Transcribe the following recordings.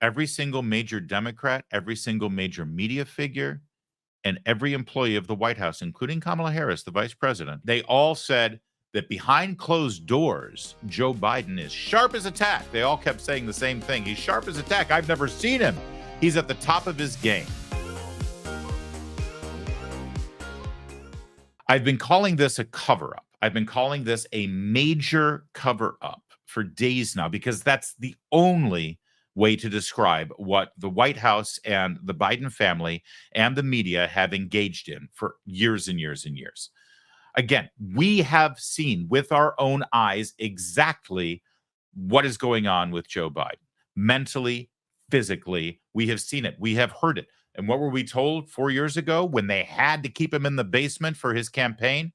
Every single major Democrat, every single major media figure, and every employee of the White House, including Kamala Harris, the vice president, they all said that behind closed doors, Joe Biden is sharp as a tack. They all kept saying the same thing. He's sharp as a tack. I've never seen him. He's at the top of his game. I've been calling this a cover-up. I've been calling this a major cover-up for days now, because that's the only way to describe what the White House and the Biden family and the media have engaged in for years and years and years. Again, we have seen with our own eyes exactly what is going on with Joe Biden. Mentally, physically, we have seen it. We have heard it. And what were we told 4 years ago when they had to keep him in the basement for his campaign?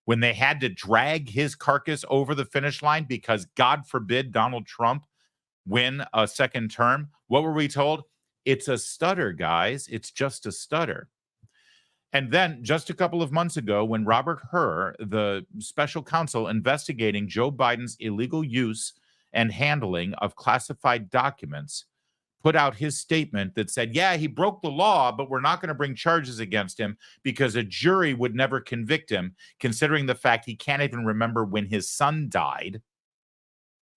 When they had to drag his carcass over the finish line because, God forbid, Donald Trump win a second term? What were we told? It's a stutter, guys. It's just a stutter. And then just a couple of months ago, when Robert Hur, the special counsel investigating Joe Biden's illegal use and handling of classified documents, put out his statement that said, yeah, he broke the law, but we're not going to bring charges against him because a jury would never convict him, considering the fact he can't even remember when his son died,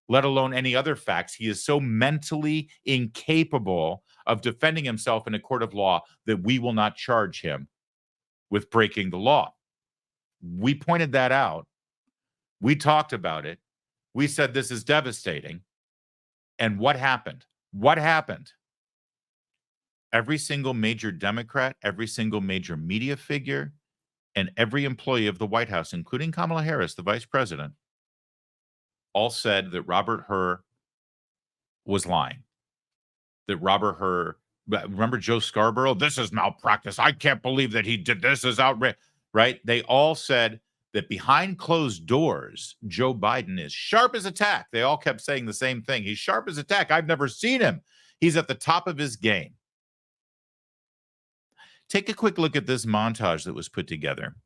let alone any other facts. He is so mentally incapable of defending himself in a court of law that we will not charge him with breaking the law. We pointed that out. We talked about it. We said this is devastating. And what happened? What happened? Every single major Democrat, every single major media figure, and every employee of the White House, including Kamala Harris, the vice president, all said that Robert Hur was lying. That Robert Hur, remember Joe Scarborough? This is malpractice. I can't believe that he did this. Is outrageous, right? They all said that behind closed doors, Joe Biden is sharp as a tack. They all kept saying the same thing. He's sharp as a tack. I've never seen him. He's at the top of his game. Take a quick look at this montage that was put together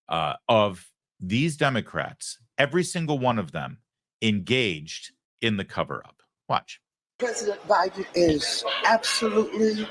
of these Democrats, every single one of them engaged in the cover-up. Watch. President Biden is absolutely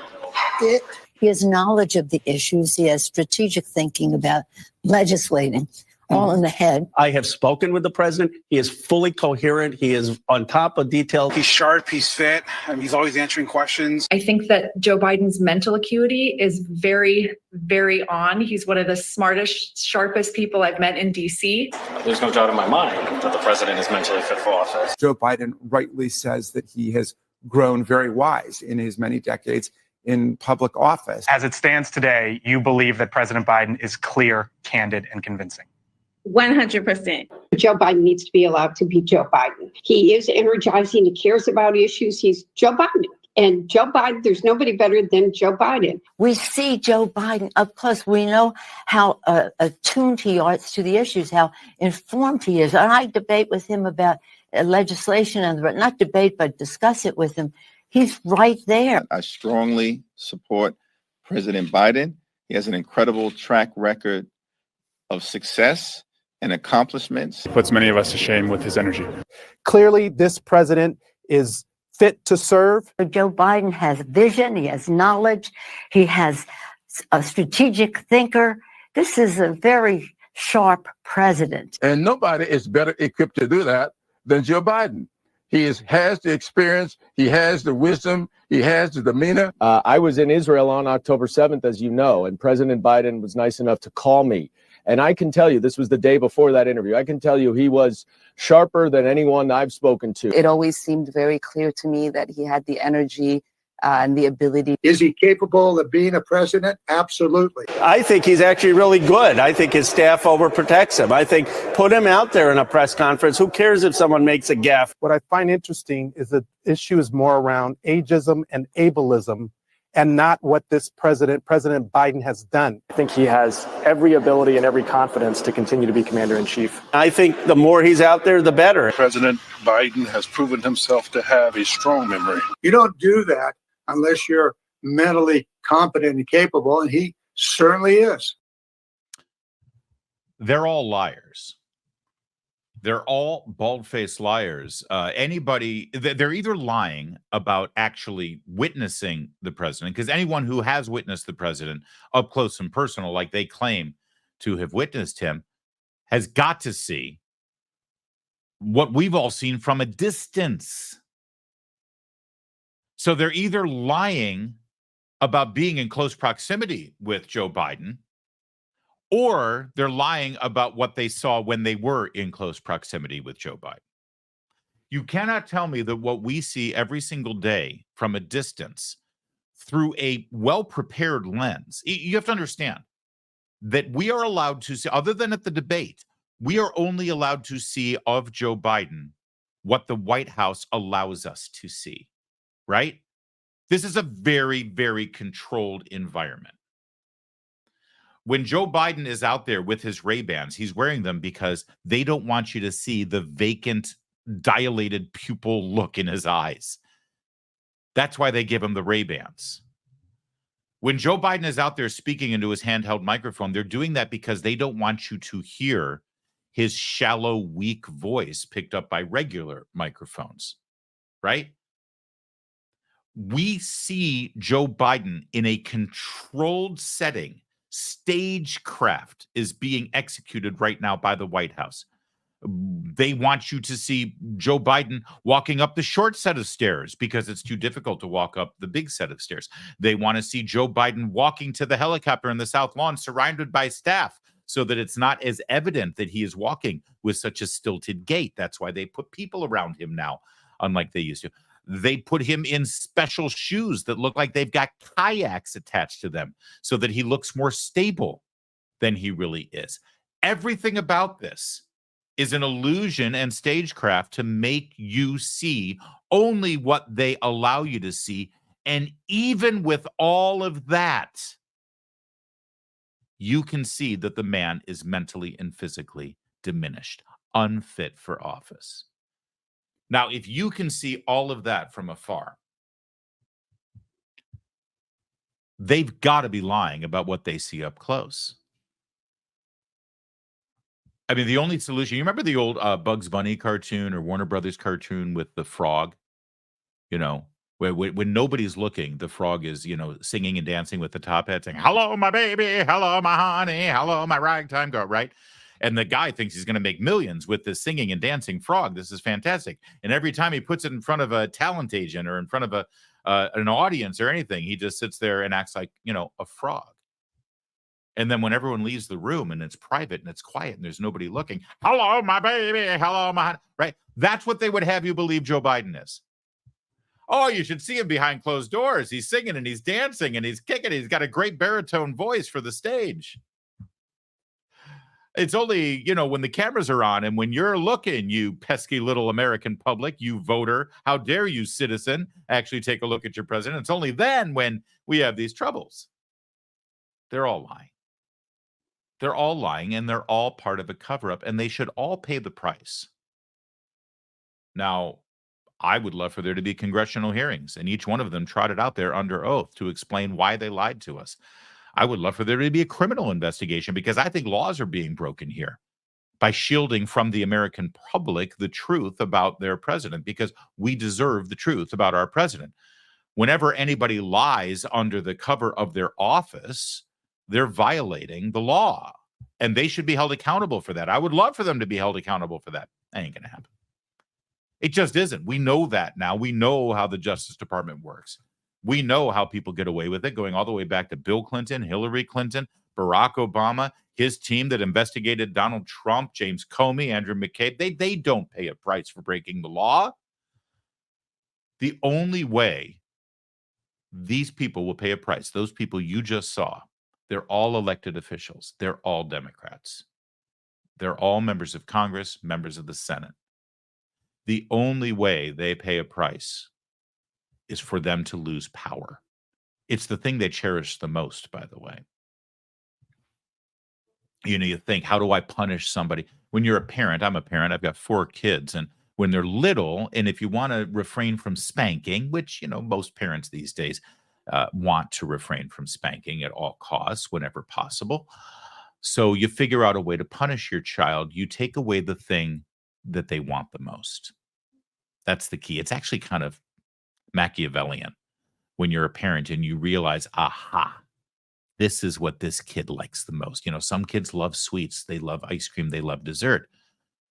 fit. He has knowledge of the issues. He has strategic thinking about legislating, all in the head. I have spoken with the president. He is fully coherent. He is on top of details. He's sharp. He's fit. He's always answering questions. I think that Joe Biden's mental acuity is very, very on. He's one of the smartest, sharpest people I've met in D.C. There's no doubt in my mind that the president is mentally fit for office. Joe Biden rightly says that he has grown very wise in his many decades in public office. As it stands today, you believe that President Biden is clear, candid, and convincing? 100%. Joe Biden needs to be allowed to be Joe Biden. He is energizing. He cares about issues. He's Joe Biden. And Joe Biden, there's nobody better than Joe Biden. We see Joe Biden up close. We know how attuned he is to the issues, how informed he is. And I debate with him about legislation, and not debate, but discuss it with him. He's right there. I strongly support President Biden. He has an incredible track record of success and accomplishments. Puts many of us to shame with his energy. Clearly, this president is fit to serve. Joe Biden has vision. He has knowledge. He has a strategic thinker. This is a very sharp president. And nobody is better equipped to do that than Joe Biden. He has the experience, he has the wisdom, he has the demeanor. I was in Israel on October 7th, as you know, and President Biden was nice enough to call me. And I can tell you, this was the day before that interview, I can tell you he was sharper than anyone I've spoken to. It always seemed very clear to me that he had the energy and the ability. Is he capable of being a president? Absolutely. I think he's actually really good. I think his staff overprotects him. I think put him out there in a press conference. Who cares if someone makes a gaffe? What I find interesting is the issue is more around ageism and ableism, and not what this President Biden has done. I think he has every ability and every confidence to continue to be commander-in-chief. I think the more he's out there, the better. President Biden has proven himself to have a strong memory. You don't do that unless you're mentally competent and capable, and he certainly is. They're all liars. They're all bald-faced liars. They're either lying about actually witnessing the president, because anyone who has witnessed the president up close and personal, like they claim to have witnessed him, has got to see what we've all seen from a distance. So they're either lying about being in close proximity with Joe Biden, or they're lying about what they saw when they were in close proximity with Joe Biden. You cannot tell me that what we see every single day from a distance through a well-prepared lens. You have to understand that we are allowed to see, other than at the debate, we are only allowed to see of Joe Biden what the White House allows us to see, right? This is a very, very controlled environment. When Joe Biden is out there with his Ray-Bans, he's wearing them because they don't want you to see the vacant, dilated pupil look in his eyes. That's why they give him the Ray-Bans. When Joe Biden is out there speaking into his handheld microphone, they're doing that because they don't want you to hear his shallow, weak voice picked up by regular microphones, right? We see Joe Biden in a controlled setting. Stagecraft is being executed right now by the White House. They want you to see Joe Biden walking up the short set of stairs because it's too difficult to walk up the big set of stairs. They want to see Joe Biden walking to the helicopter in the South Lawn surrounded by staff so that it's not as evident that he is walking with such a stilted gait. That's why they put people around him now, unlike they used to. They put him in special shoes that look like they've got kayaks attached to them so that he looks more stable than he really is. Everything about this is an illusion and stagecraft to make you see only what they allow you to see. And even with all of that, you can see that the man is mentally and physically diminished, unfit for office. Now, if you can see all of that from afar, they've got to be lying about what they see up close. I mean, the only solution, you remember the old Bugs Bunny cartoon or Warner Brothers cartoon with the frog? You know, where when nobody's looking, the frog is, you know, singing and dancing with the top hat saying, hello, my baby, hello, my honey, hello, my ragtime girl, right? And the guy thinks he's going to make millions with this singing and dancing frog. This is fantastic. And every time he puts it in front of a talent agent or in front of an audience or anything, he just sits there and acts like, you know, a frog. And then when everyone leaves the room and it's private and it's quiet and there's nobody looking, hello, my baby, hello, my honey, right? That's what they would have you believe Joe Biden is. Oh, you should see him behind closed doors. He's singing and he's dancing and he's kicking. He's got a great baritone voice for the stage. It's only, you know, when the cameras are on and when you're looking, you pesky little American public, you voter, how dare you, citizen, actually take a look at your president. It's only then when we have these troubles. They're all lying. They're all lying, and they're all part of a cover-up, and they should all pay the price. Now, I would love for there to be congressional hearings, and each one of them trotted out there under oath to explain why they lied to us. I would love for there to be a criminal investigation because I think laws are being broken here by shielding from the American public the truth about their president, because we deserve the truth about our president. Whenever anybody lies under the cover of their office, they're violating the law, and they should be held accountable for that. I would love for them to be held accountable for that. That ain't going to happen. It just isn't. We know that now. We know how the Justice Department works. We know how people get away with it, going all the way back to Bill Clinton, Hillary Clinton, Barack Obama, his team that investigated Donald Trump, James Comey, Andrew McCabe. They don't pay a price for breaking the law. The only way these people will pay a price, those people you just saw, they're all elected officials. They're all Democrats. They're all members of Congress, members of the Senate. The only way they pay a price is for them to lose power. It's the thing they cherish the most, by the way. You know, you think, how do I punish somebody? When you're a parent, I'm a parent, I've got 4 kids, and when they're little, and if you want to refrain from spanking, which, you know, most parents these days want to refrain from spanking at all costs whenever possible. So you figure out a way to punish your child. You take away the thing that they want the most. That's the key. It's actually kind of Machiavellian when you're a parent and you realize, aha, this is what this kid likes the most. You know, some kids love sweets, they love ice cream, they love dessert.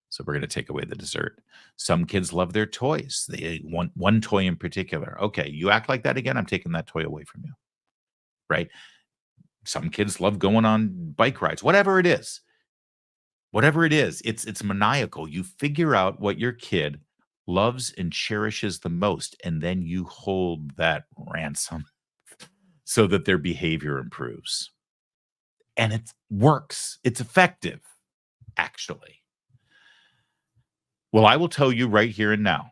So we're going to take away the dessert. Some kids love their toys. They want one toy in particular. Okay, you act like that again, I'm taking that toy away from you. Right? Some kids love going on bike rides, whatever it is. Whatever it is, it's maniacal. You figure out what your kid loves and cherishes the most, and then you hold that ransom so that their behavior improves. And it works. It's effective, actually. Well, I will tell you right here and now,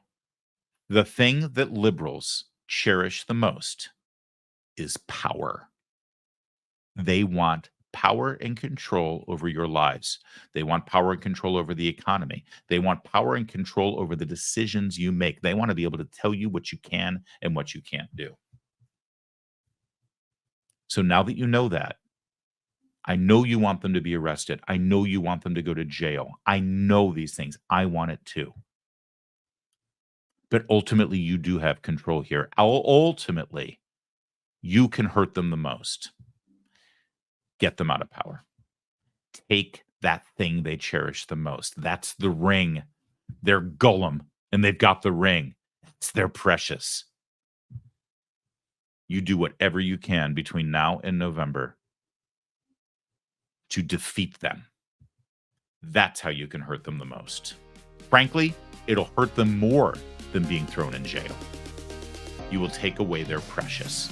the thing that liberals cherish the most is power. They want power and control over your lives. They want power and control over the economy. They want power and control over the decisions you make. They want to be able to tell you what you can and what you can't do. So now that you know that, I know you want them to be arrested. I know you want them to go to jail. I know these things. I want it too. But ultimately, you do have control here. Ultimately, you can hurt them the most. Get them out of power. Take that thing they cherish the most. That's the ring. They're Gollum, and they've got the ring. It's their precious. You do whatever you can between now and November to defeat them. That's how you can hurt them the most. Frankly, it'll hurt them more than being thrown in jail. You will take away their precious.